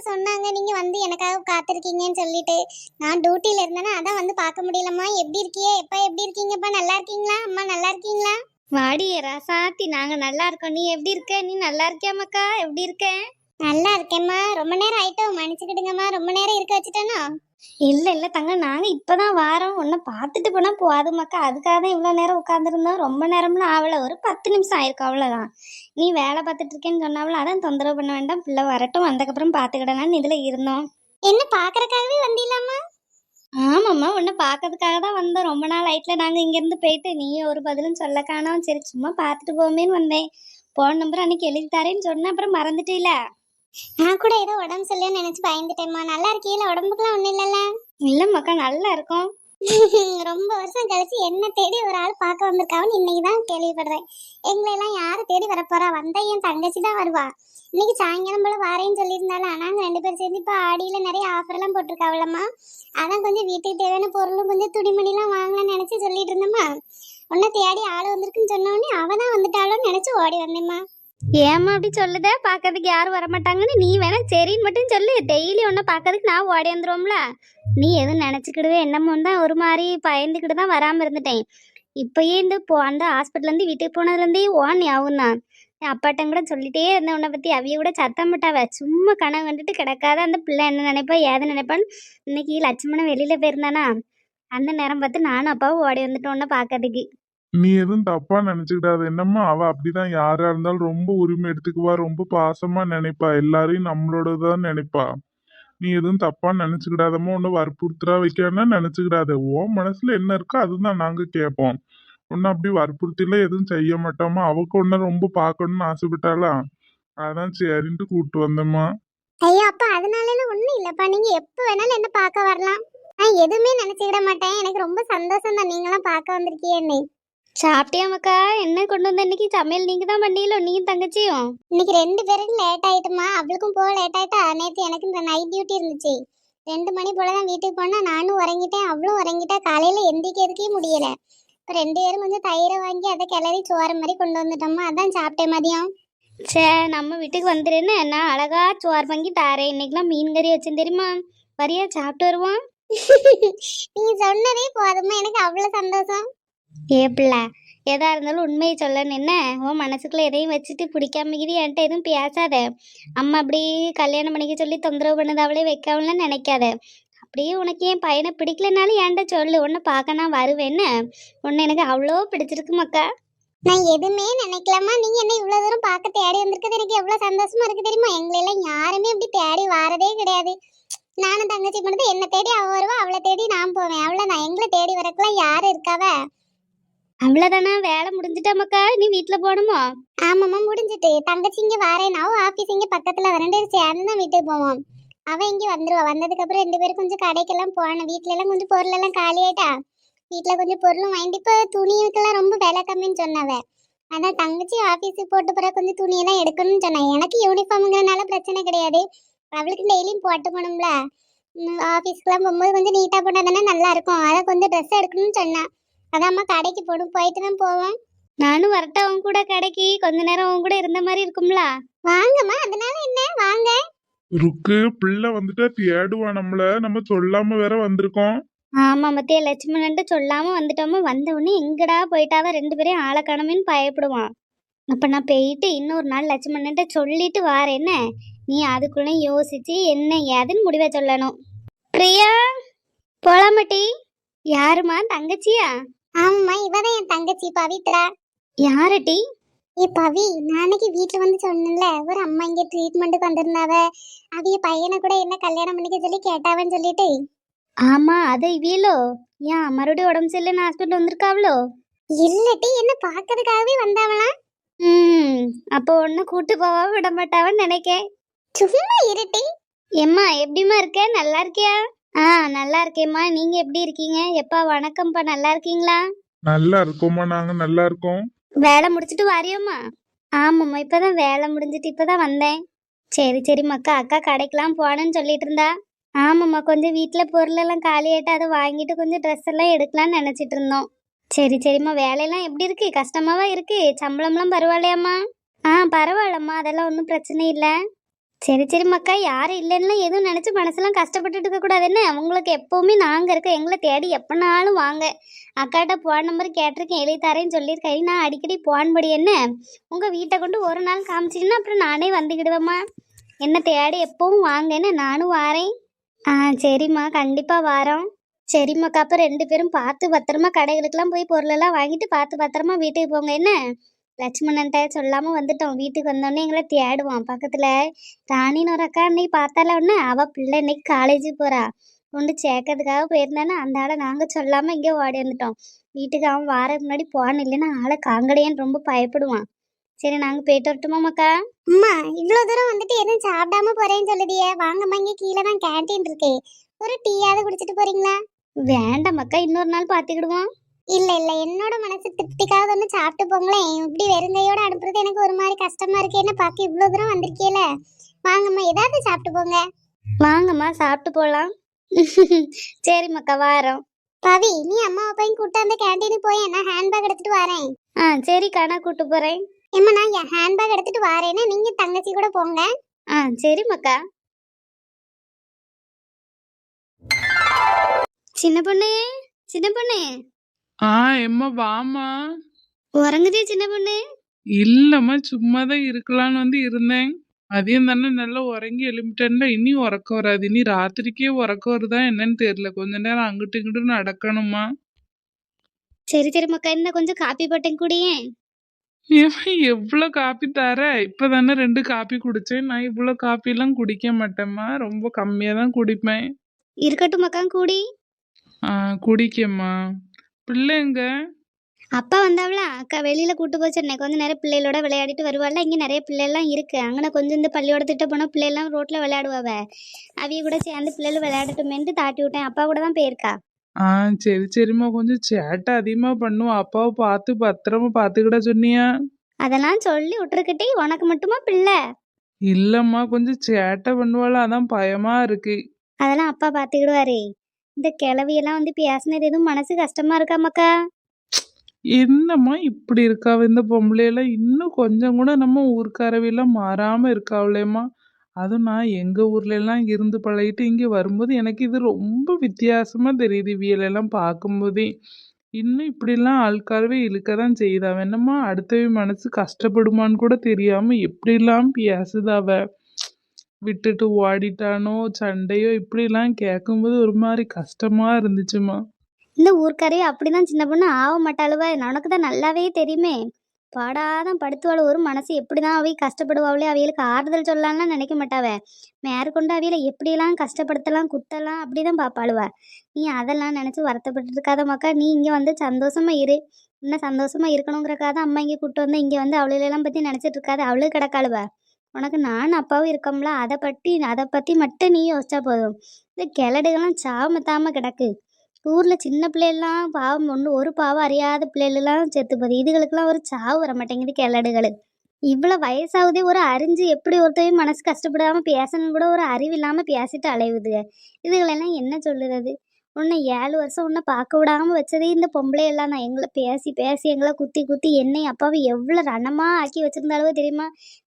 சொன்னாங்க நீங்க வந்து எனக்காக காத்திருக்கீங்கன்னு சொல்லிட்டு. நான் டியூட்டில இருந்தேன்னா அதான் வந்து பார்க்க முடியலம்மா. எப்படி இருக்கியே? எப்ப எப்படி இருக்கீங்கப்பா? நல்லா இருக்கீங்களா? அம்மா நல்லா இருக்கீங்களா? வாடி ராசாத்தி, நாங்க நல்லா இருக்கோம். நீ எப்படி இருக்க? நீ நல்லா இருக்கியா மக்கா? எப்படி இருக்க? நல்லா இருக்கேம்மா. ரொம்ப நேரம் ஆயிட்டோம், மன்னிச்சுக்கிடுங்கம்மா. ரொம்ப நேரம் இருக்க வச்சுட்டேனோ? இல்ல இல்ல தங்க, நாங்க இப்பதான் வாரோம். உன்னை பார்த்துட்டு போனா போகாது மக்கா, அதுக்காக தான் இவ்வளவு நேரம் உட்காந்துருந்தோம். ரொம்ப நேரம்லாம் ஆகல, ஒரு 10 நிமிஷம் ஆயிருக்கும், அவ்வளவுதான். நீ வேலை பார்த்துட்டு இருக்கேன்னு சொன்னாவில், அதான் தொந்தரவு பண்ண வேண்டாம், பிள்ளை வரட்டும், வந்தக்கப்புறம் பார்த்துக்கிடலான்னு இதுல இருந்தோம். என்ன பாக்குறதுக்காகவே வந்தீங்களாம்மா? ஆமாம்மா, உன்னை பார்க்கறதுக்காக தான் வந்தோம். ரொம்ப நாள் ஆயிட்டுல நாங்க இங்க இருந்து போயிட்டு, நீயும் ஒரு பதிலும் சொல்ல காணோம். சரி சும்மா பார்த்துட்டு போமேன்னு வந்தேன். போன் நம்பர் அன்னைக்கு எழுதி தரேன்னு சொன்னேன், அப்புறம் மறந்துட்டீல. நான் கூட ஏதோ உடம்பு சரியில்லைன்னு நினைச்சு பயந்துட்டேம்மா. நல்லா இருக்கீங்களா? உடம்புக்குலாம் ஒண்ணும் இல்லல்ல? இல்ல மக்கா, நல்லா இருக்கும். ரொம்ப வருஷம் கழிச்சு என்ன தேடி ஒரு ஆள் பார்க்க வந்திருக்கான்னு இன்னைக்குதான் கேள்விப்படுறேன். எங்களை எல்லாம் யாரு தேடி வரப்போறா? வந்தா என் தங்கச்சி தான் வருவா. இன்னைக்கு சாயங்காலம் போல வாரேன்னு சொல்லியிருந்தாலும் நாங்க 2 பேரும் சேர்ந்து இப்ப ஆடியில நிறைய ஆஃபர் எல்லாம் போட்டிருக்காவளம்மா. அதான் கொஞ்சம் வீட்டுக்கு தேவையான பொருளும் கொஞ்சம் துணிமணி எல்லாம் வாங்கலாம்னு நினைச்சு சொல்லிட்டு இருந்தம்மா. உன்னை தேடி ஆள் வந்திருக்குன்னு சொன்ன உடனே அவதான் வந்துட்டாளோன்னு நினைச்சு ஓடி வந்தேம்மா. ஏமா அப்படி சொல்லுத? பார்க்கறதுக்கு யாரும் வரமாட்டாங்கன்னு நீ வேணா சரின்னு மட்டும் சொல்லு. டெய்லி ஒன்றை பார்க்கறதுக்கு நான் ஓடி வந்துருவோம்ல. நீ எதுவும் நினச்சிக்கிடுவே என்னமோன்னு தான் ஒரு மாதிரி பயந்துக்கிட்டு தான் வராமல் இருந்துட்டேன். இப்பயே இந்த அந்த ஹாஸ்பிட்டல்லேருந்து வீட்டுக்கு போனதுலேருந்தே ஓன் ஞாபகம் தான். அப்பாட்டம் கூட சொல்லிட்டே இருந்தேன் உன்னை பற்றி. அவிய கூட சத்தம் போட்டாவ, சும்மா கனவு கண்டுட்டு கிடக்காத அந்த பிள்ளை என்ன நினைப்பா ஏது நினைப்பான்னு. இன்னைக்கு லட்சுமணன் வெளியில் போயிருந்தானா, அந்த நேரம் பார்த்து நானும் அப்பாவும் ஓடி வந்துட்டோம் உன்னை பார்க்கறதுக்கு. நீ எதுவும் தப்பா நினைச்சுக்கிடாது. என்னம்மா அவ அப்படிதான், யாரா இருந்தாலும் ரொம்ப உரிமை எடுத்துக்குவா, ரொம்ப பாசமா நினைப்பா, எல்லாரையும் நம்மளோடதான் நினைப்பா. நீ எதுவும் தப்பா நினைச்சுக்கிடாதம்மா. ஒன்னு வற்புறுத்துறா வைக்கான்னு நினைச்சுக்கிடாத. ஓ மனசுல என்ன இருக்கோ அதுதான் நாங்க கேட்போம். ஒன்னும் அப்படி வற்புறுத்தில எதுவும் செய்ய மாட்டோமா. அவக்கு ஒன்ன ரொம்ப பார்க்கணும்னு ஆசைப்பட்டாளா, அதான் சரின்ட்டு கூப்பிட்டு வந்தம்மா. ஐயோ அப்பா, அதனால ஒண்ணும் இல்லப்பா. நீங்க எப்ப வேணாலும் என்ன பார்க்க வரலாம். நான் எதுவுமே நினைச்சுக்கிட மாட்டேன். எனக்கு ரொம்ப சந்தோஷம் தான் நீங்களாம் பார்க்க வந்திருக்கீன்னு. சாப்பிட்டியா மக்கா? என்ன கொண்டு வந்த இன்னைக்கு சமையல்? நீங்க தான் பண்ணீங்களோ, நீயும் தங்கச்சியும்? இன்னைக்கு 2 பேருக்கும் லேட் ஆயிட்டுமா. அவளுக்கும் போக லேட் ஆயிட்டா. நேற்று எனக்கு இந்த நைட் டியூட்டி இருந்துச்சு. 2 மணி போலதான் வீட்டுக்கு போனா. நானும் உறங்கிட்டேன், அவளும் உறங்கிட்டா. காலையில எந்திக்கிறதுக்கே முடியல. இப்போ 2 பேரும் கொஞ்சம் தயிரை வாங்கி அதை கிளறி சோறு மாதிரி கொண்டு வந்துட்டோம்மா. அதான் சாப்பிட்டேன் மதியம். சே, நம்ம வீட்டுக்கு வந்துருன்னு நான் அழகா சோறு வாங்கி தாரேன். இன்னைக்கெல்லாம் மீன் கறி வச்சேன் தெரியுமா? வரியா சாப்பிட்டு வருவோம்? நீங்க சொன்னதே போதுமா, எனக்கு அவ்வளவு சந்தோஷம். ஏ பிள்ளை, எதா இருந்தாலும் உண்மையை சொல்லணும். என்ன உன் மனசுக்குள்ள எதையும் வச்சுட்டு பிடிக்காமக்கிது என்கிட்ட எதுவும் பேசாத. அம்மா அப்படி கல்யாணம் பண்ணிக்க சொல்லி தொந்தரவு பண்ணது அவளே வைக்காமலாம் நினைக்காத. அப்படியே உனக்கு என் பையனை பிடிக்கலனாலும் என்கிட்ட சொல்லு, உன்னை பார்க்க நான் வருவேன்னு. உன்னை எனக்கு அவ்வளோ பிடிச்சிருக்கு மக்கா. நான் எதுவுமே நினைக்கலாமா. நீங்க என்ன இவ்வளவு தூரம் பார்க்க தேடி வந்திருக்கிறது எனக்கு எவ்வளவு சந்தோஷமா இருக்கு தெரியுமா. எங்களை எல்லாம் யாருமே இப்படி தேடி வாரதே கிடையாது. நானும் தங்கச்சி மட்டும் என்ன தேடி அவ வருவா, அவளை தேடி நான் போவேன், அவ்வளவுதான். எங்களை தேடி வரக்குலாம் யாரு இருக்காவ? அவ்வளோதானா? வேலை முடிஞ்சிட்டா மக்கா? நீ வீட்டில் போகணுமோ? ஆமாம்மா, முடிஞ்சிட்டு. தங்கச்சி இங்க வரேன், அவ ஆபீஸ் இங்க பக்கத்துல, 2 பேரும் சேர்ந்து தான் வீட்டுக்கு போவோம். அவ இங்க வந்துருவா. வந்ததுக்கு அப்புறம் 2 பேரும் கொஞ்சம் கடைக்கெல்லாம் போனோம். வீட்டுல எல்லாம் கொஞ்சம் பொருள் எல்லாம் காலி ஆயிட்டா. வீட்டுல கொஞ்சம் பொருளும் வாங்கிட்டு இப்ப துணிக்கெல்லாம் ரொம்ப விலை கம்மின்னு சொன்னவ. அதான் தங்கச்சி ஆபீஸுக்கு போட்டு போற கொஞ்சம் துணியெல்லாம் எடுக்கணும்னு சொன்னேன். எனக்கு யூனிஃபார்ம்ங்கிறனால பிரச்சனை கிடையாது. அவளுக்கு டெய்லியும் போட்டு போகணும்ல. ஆபீஸ்க்குலாம் போகும்போது கொஞ்சம் நீட்டா போட்டா தானே நல்லா இருக்கும். அதை கொஞ்சம் ட்ரெஸ் எடுக்கணும்னு சொன்னேன். அதாம்மா கடைக்கு போடும், போயிட்டு தான் போவோம். நானும் வரட்டா உன் கூட கடைக்கு? கொஞ்ச நேரம் உன் கூட இருந்த மாதிரி இருக்கும்ல? வாங்கம்மா, அதனால என்ன, வாங்க. ருக்கு பிள்ளை வந்துட்டா தேடுவா நம்மள, நம்ம சொல்லாம வேற வந்திருக்கோம். ஆமா மத்திய லட்சுமணன்ட்டு சொல்லாம வந்துட்டோமோ. வந்த உடனே எங்கடா போயிட்டாவ 2 பேரையும் ஆளை காணோமேன்னு பயப்படுவான். அப்ப நான் போயிட்டு இன்னொரு நாள் லட்சுமணன்ட்ட சொல்லிட்டு வாரேன். என்ன நீ அதுக்குள்ள யோசிச்சு என்ன ஏதுன்னு முடிவை சொல்லணும். பிரியா, போலாமட்டி. யாருமா? தங்கச்சியா? ஆமாம்மா, இவதான் என் தங்கச்சி பவித்ரா. யாரட்டி? ஏ பவி, நாளைக்கு வீட்டுல வந்து சொன்னேன்ல, ஒரு அம்மா இங்க ட்ரீட்மெண்ட்டுக்கு வந்திருந்தாவ. அவிய பையனை கூட என்ன கல்யாணம் பண்ணிக்க சொல்லி கேட்டாவன்னு சொல்லிட்டு. ஆமா, அது இவியலோ? ஏன் மறுபடியும் உடம்பு சரியில்லைன்னு ஹாஸ்பிட்டல் வந்திருக்காவளோ? இல்லட்டி, என்ன பாக்கிறதுக்காகவே வந்தாவலாம். அப்போ ஒண்ணு கூட்டு போவா விட மாட்டாவன்னு நினைக்கேன். சும்மா இருட்டி. எம்மா எப்படிமா இருக்க? நல்லா இருக்கியா? நல்லா இருக்கேம்மா. நீங்க எப்படி இருக்கீங்க? எப்பா வணக்கம்ப்பா, நல்லா இருக்கீங்களா? நல்லா இருக்கோம்மா, நாங்க நல்லா இருக்கோம். வேலை முடிச்சிட்டு வாரியோம்மா? ஆமாம்மா, இப்பதான் வேலை முடிஞ்சிட்டு இப்பதான் வந்தேன். சரி சரி மக்கா, அக்கா கடைக்கெல்லாம் போனேன்னு சொல்லிட்டு இருந்தா. ஆமாம்மா, கொஞ்சம் வீட்டில் பொருளெல்லாம் காலி ஆயிட்டு அதை வாங்கிட்டு கொஞ்சம் ட்ரெஸ் எல்லாம் எடுக்கலாம்னு நினைச்சிட்டு இருந்தோம். சரி சரிம்மா. வேலையெல்லாம் எப்படி இருக்கு? கஷ்டமாவா இருக்கு? சம்பளம்லாம் பரவாயில்லையாம்மா? பரவாயில்லம்மா, அதெல்லாம் ஒன்றும் பிரச்சனை இல்லை. சரி சரி மக்கா, யாரும் இல்லைன்னா எதுவும் நினைச்சு மனசெல்லாம் கஷ்டப்பட்டுட்டு இருக்க கூடாது என்ன. உங்களுக்கு எப்பவுமே நாங்க இருக்க, எங்களை தேடி எப்பனாலும் வாங்க. அக்காட்ட போன் நம்பர் கேட்டிருக்கேன், எழுதி தரேன்னு சொல்லியிருக்கேன். நான் அடிக்கடி போன் படி என்ன உங்க வீட்டை கொண்டு ஒரு நாள் காமிச்சிங்கன்னா அப்புறம் நானே வந்துக்கிடுவேம்மா. என்ன தேடி எப்பவும் வாங்க என்ன, நானும் வாரேன். ஆ சரிம்மா, கண்டிப்பா வாரோம். சரிம்மாக்கா, அப்போ ரெண்டு பேரும் பார்த்து பத்திரமா கடைகளுக்கெல்லாம் போய் பொருளெல்லாம் வாங்கிட்டு பார்த்து பத்திரமா வீட்டுக்கு போங்க என்ன. லட்சுமணன்ட்ட சொல்லாம வந்துட்டோம். வீட்டுக்கு வந்தோடனே எங்களை தேடுவான். பக்கத்துல ராணின்னு ஒரு அக்கா இன்னைக்கு பார்த்தால ஒன்று, அவ பிள்ளை இன்னைக்கு காலேஜ் போறா. கொண்டு சேர்க்கறதுக்காக போயிருந்தானே அந்த ஆளை நாங்க சொல்லாம இங்கே ஓடி வந்துட்டோம். வீட்டுக்கு அவன் வாரதுக்கு முன்னாடி போன, இல்லைன்னா ஆளை காங்கடையன்னு ரொம்ப பயப்படுவான். சரி நாங்க போயிட்டு வரட்டுமா மக்கா? அம்மா இவ்வளவு தூரம் வந்துட்டு எதுவும் சாப்பிடாம போறேன்னு சொல்லுதியே, வாங்கம்மா இங்க கீழே தான் கேண்டீன் இருக்கு, ஒரு டீயாவது குடிச்சிட்டு போறீங்களா? வேண்டாம் மக்கா, இன்னொரு நாள் பார்த்துக்கிடுவோம். இல்ல இல்ல, என்னோட மனசு திருப்திக்காக ஒண்ணு சாப்பிட்டு போங்களேன். இப்படி வெறுங்கையோட அனுப்புறது எனக்கு ஒரு மாதிரி கஷ்டமா இருக்கு. என்ன பார்க்க இவ்வளவு தூரம் வந்திருக்கீல, வாங்கம்மா ஏதாவது சாப்பிட்டு போங்க. வாங்கம்மா சாப்பிட்டு போகலாம். சரி மக்கா, வாரோம். பவி, நீ அம்மா அப்பாவையும் கூப்பிட்டு அந்த கேண்டீனுக்கு போய் நான் ஹேண்ட்பேக் எடுத்துட்டு வரேன். ஆ சரிக்கா, நான் கூட்டு போறேன். ஏம்மா நான் என் ஹேண்ட்பேக் எடுத்துட்டு வரேன்னா நீங்க தங்கச்சி கூட போங்க. ஆ சரி மக்கா. சின்ன பொண்ணு, சின்ன பொண்ணு, எம்மா வாமா. உறங்குதே சின்ன பொண்ணு? இல்லம்மா, சும்மாதான் இருக்கலாம்னு வந்து இருந்தேன். அதையும் தானே நல்லா உறங்கி எழுப்பிட்டேன்ல, இனி உறக்கம் வராது. இனி ராத்திரிக்கே உறக்கம் வருதா என்னன்னு தெரியல. கொஞ்ச நேரம் அங்கிட்டு இங்கிட்டு நடக்கணுமா. சரி சரி மக்கா, இந்த கொஞ்சம் காப்பி போட்டேன் கூடியே. ஏம்மா எவ்வளவு காப்பி தர? இப்பதானே 2 காப்பி குடிச்சேன். நான் இவ்வளவு காப்பி எல்லாம் குடிக்க மாட்டேம்மா, ரொம்ப கம்மியா தான் குடிப்பேன். இருக்கட்டும் மக்கா, கூடி. குடிக்கம்மா. பிள்ளை எங்க? அப்பா வந்தாவளா, அக்கா வெளியில கூட்டு போச்சிருந்தேன். கொஞ்ச நேரம் பிள்ளைகளோட விளையாடிட்டு வருவாள்ல. இங்க நிறைய பிள்ளைலாம் இருக்கு. அங்கே கொஞ்சம் இந்த பள்ளியோடத்திட்ட போனா பிள்ளைலாம் ரோட்ல விளையாடுவாவ. அவிய கூட சேர்ந்து பிள்ளைகள் விளையாடட்டுமேன்ட்டு தாட்டி விட்டேன். அப்பா கூட தான் போயிருக்கா. சரி சரிம்மா, கொஞ்சம் சேட்டை அதிகமா பண்ணுவோம். அப்பாவை பார்த்து பத்திரமா பார்த்துக்கிட சொன்னியா? அதெல்லாம் சொல்லி விட்டுருக்கிட்டே, உனக்கு மட்டுமா பிள்ளை? இல்லம்மா, கொஞ்சம் சேட்டை பண்ணுவாள், அதான் பயமா இருக்கு. அதெல்லாம் அப்பா பார்த்துக்கிடுவாரு. இந்த கிளவியெல்லாம் வந்து பேசினது எதுவும் மனசு கஷ்டமா இருக்கா மக்கா? என்னம்மா இப்படி இருக்காவ இந்த பொம்பளையெல்லாம்? இன்னும் கொஞ்சம் கூட நம்ம ஊர்க்காரவையெல்லாம் மாறாம இருக்காவளேம்மா. அதுவும் நான் எங்க ஊர்ல எல்லாம் இருந்து பழகிட்டு இங்க வரும்போது எனக்கு இது ரொம்ப வித்தியாசமா தெரியுது. இவியலெல்லாம் பார்க்கும்போதே இன்னும் இப்படிலாம் ஆள்காரவே இழுக்கதான் செய்யுதாவ. என்னம்மா அடுத்தவை மனசு கஷ்டப்படுமான்னு கூட தெரியாம எப்படிலாம் பேசுதாவ. விட்டுட்டு ஓடிட்டானோ சண்டையோ இப்படிலாம் கேட்கும்போது ஒரு மாதிரி கஷ்டமா இருந்துச்சுமா. இந்த ஊர்க்காரையே அப்படிதான் சின்ன பொண்ணு ஆக மாட்டாளுவ. உனக்கு தான் நல்லாவே தெரியுமே. பாடாதான் படுத்துவாள். ஒரு மனசு எப்படிதான் அவை கஷ்டப்படுவாளே, அவைகளுக்கு ஆறுதல் சொல்லலாம்லாம் நினைக்க மாட்டாவ. மேற்கொண்டு அவையில எப்படியெல்லாம் கஷ்டப்படுத்தலாம் குத்தலாம் அப்படிதான் பாப்பாளுவ. நீ அதெல்லாம் நினைச்சு வருத்தப்பட்டு இருக்காத மக்கா. நீ இங்க வந்து சந்தோஷமா இரு. இன்னும் சந்தோஷமா இருக்கணுங்கிறக்காக அம்மா இங்க கூப்பிட்டு வந்து இங்க வந்து அவளெல்லாம் பத்தி நினைச்சிட்டு இருக்காது. அவளுக்கு கிடக்காளுவ. உனக்கு நானும் அப்பாவும் இருக்கோம்ல, அதை பத்தி மட்டும் நீ யோசிச்சா போதும். இந்த கிளடுகள்லாம் சாமத்தாம கிடக்கு. ஊர்ல சின்ன பிள்ளைலாம் பாவம், ஒரு பாவம் அறியாத பிள்ளைகளெல்லாம் செத்து போகுது. இதுகளுக்கெல்லாம் ஒரு சாவு வர மாட்டேங்குது கிளடுகள். இவ்வளோ வயசாகுதே, ஒரு அறிஞ்சு எப்படி ஒருத்தவையும் மனசு கஷ்டப்படாம பேசணும்னு கூட ஒரு அறிவு இல்லாம பேசிட்டு அலையுதுங்க. இதுகளெல்லாம் என்ன சொல்லுறது? உன்னை 7 வருஷம் உன்னை பார்க்க விடாம வச்சதே இந்த பொம்பளை எல்லாம் தான். எங்களை பேசி பேசி எங்களை குத்தி குத்தி என்னை அப்பாவை எவ்வளோ ரணமா ஆக்கி வச்சிருந்தாலோ தெரியுமா?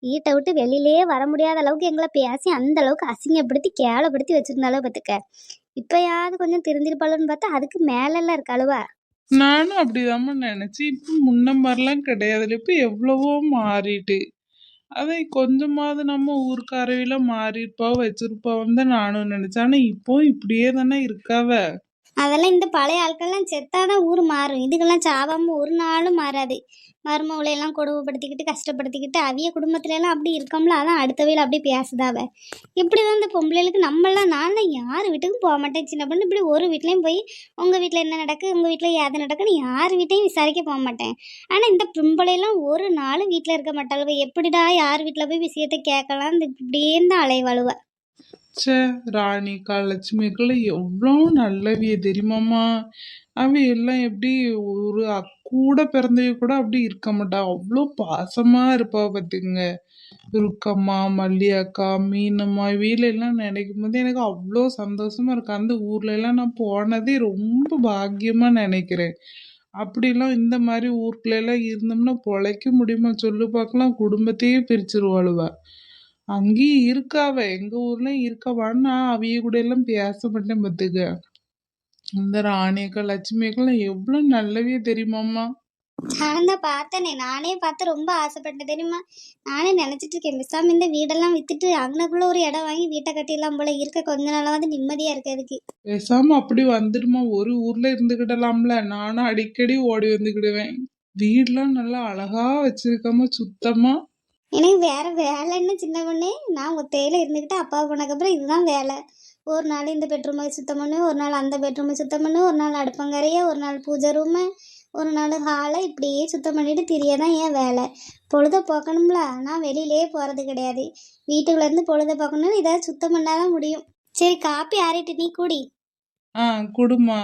வீட்டை விட்டு வெளியிலேயே வர முடியாத அளவுக்கு எங்களை பேசி அந்த அளவுக்கு அசிங்கப்படுத்தி கேவலப்படுத்தி வச்சிருந்தாலோ பார்த்துக்க. இப்பயாவது கொஞ்சம் திருந்திருப்பாளோன்னு பார்த்தா அதுக்கு மேலெல்லாம் இருக்காளுவா. நானும் அப்படிதாம்மா நினைச்சேன். இப்ப முன்ன மாதிரிலாம் கிடையாதுல. இப்ப எவ்வளவோ மாறிட்டு. அதை கொஞ்சமாவது நம்ம ஊர்க்காரவில மாறியிருப்பா வச்சிருப்பான்னு தான் நானும் நினைச்சேன். ஆனா இப்போ இப்படியே தானே இருக்காவ. அதெல்லாம் இந்த பழைய ஆட்கள்லாம் செத்தாதான் ஊர் மாறும். இதுக்கெல்லாம் சாவாம ஒரு நாளும் மாறாது. மருமவளையெல்லாம் கொடுமைப்படுத்திக்கிட்டு கஷ்டப்படுத்திக்கிட்டு அவிய குடும்பத்துல எல்லாம் அப்படி இருக்கோம்ல, அதான் அடுத்தவையில் அப்படி பேசுதாவ. இப்படிதான் இந்த பொம்பளைகளுக்கு. நம்மளாம் நான்லாம் யார் வீட்டுக்கும் போக மாட்டேன் சின்ன பொண்ணு. இப்படி ஒரு வீட்லையும் போய் உங்க வீட்டில் என்ன நடக்கு, உங்க வீட்டில் ஏது நடக்குன்னு யார் வீட்டையும் விசாரிக்க போக மாட்டேன். ஆனா இந்த பொம்பளையெல்லாம் ஒரு நாள் வீட்டில் இருக்க மாட்டாளுவ. எப்படிடா யார் வீட்டில் போய் விஷயத்த கேட்கலாம், இந்த இப்படியே தான் அலைவாளுவ. ச்சே, ராணிக்கா லட்சுமிக்கெல்லாம் எவ்வளோ நல்லவிய தெரியுமாம்மா. அவ எல்லாம் எப்படி ஒரு கூட பிறந்தவ கூட அப்படி இருக்க மாட்டா. அவ்வளோ பாசமா இருப்பா பார்த்துங்க. ருக்கம்மா, மல்லியாக்கா, மீனம்மா இவையிலெல்லாம் நினைக்கும் போது எனக்கு அவ்வளோ சந்தோஷமா இருக்கு. அந்த ஊர்ல எல்லாம் நான் போனதே ரொம்ப பாக்கியமா நினைக்கிறேன். அப்படிலாம் இந்த மாதிரி ஊருக்குள்ள எல்லாம் இருந்தோம்னா பொழைக்க முடியுமா சொல்லு பார்க்கலாம். குடும்பத்தையே பிரிச்சிருவாளுவ. அங்கேயும் இருக்காவ, எங்க ஊர்லயும் இருக்கவான்னு நான் அவிய கூட எல்லாம் பேச மாட்டேன் பத்துக்க. இந்த ராணியக்கா லட்சுமி அக்கா எவ்வளவு நல்லவே தெரியுமாம்மா. நான் தான் பார்த்தேனே, நானே பார்த்து ரொம்ப ஆசைப்பட்டேன் தெரியுமா. நானே நினைச்சிட்டு இருக்கேன், பேசாம இந்த வீடெல்லாம் வித்துட்டு அங்கனக்குள்ள ஒரு இடம் வாங்கி வீட்டை கட்டிடலாம் போல, இருக்க கொஞ்ச நாளாவது நிம்மதியா இருக்கிறதுக்கு. பேசாம அப்படி வந்துடுமா, ஒரு ஊர்ல இருந்துக்கிடலாம்ல. நானும் அடிக்கடி ஓடி வந்துக்கிடுவேன். வீடெல்லாம் நல்லா அழகா வச்சிருக்காம சுத்தமா. எனக்கு வேற வேலைன்னு சின்ன பொண்ணே, நான் ஒத்தையில இருந்துக்கிட்டு அப்பா போனதுக்கப்புறம் இதுதான் வேலை. ஒரு நாள் இந்த பெட்ரூமை சுத்தம் பண்ணு, ஒரு நாள் அந்த பெட்ரூமை சுத்தம் பண்ணு, ஒரு நாள் அடுப்பங்கரைய, ஒரு நாள் பூஜை ரூமு, ஒரு நாள் ஹாலை, இப்படியே சுத்தம் பண்ணிட்டு திரியதான் என் வேலை. பொழுத போக்கணும்ல, நான் வெளியிலேயே போகிறது கிடையாது. வீட்டுக்குள்ளேருந்து பொழுத போக்கணும்னு ஏதாவது சுத்தம் பண்ணாதான் முடியும். சரி, காப்பி ஆறிட்டு நீ கூடி. குடுமா.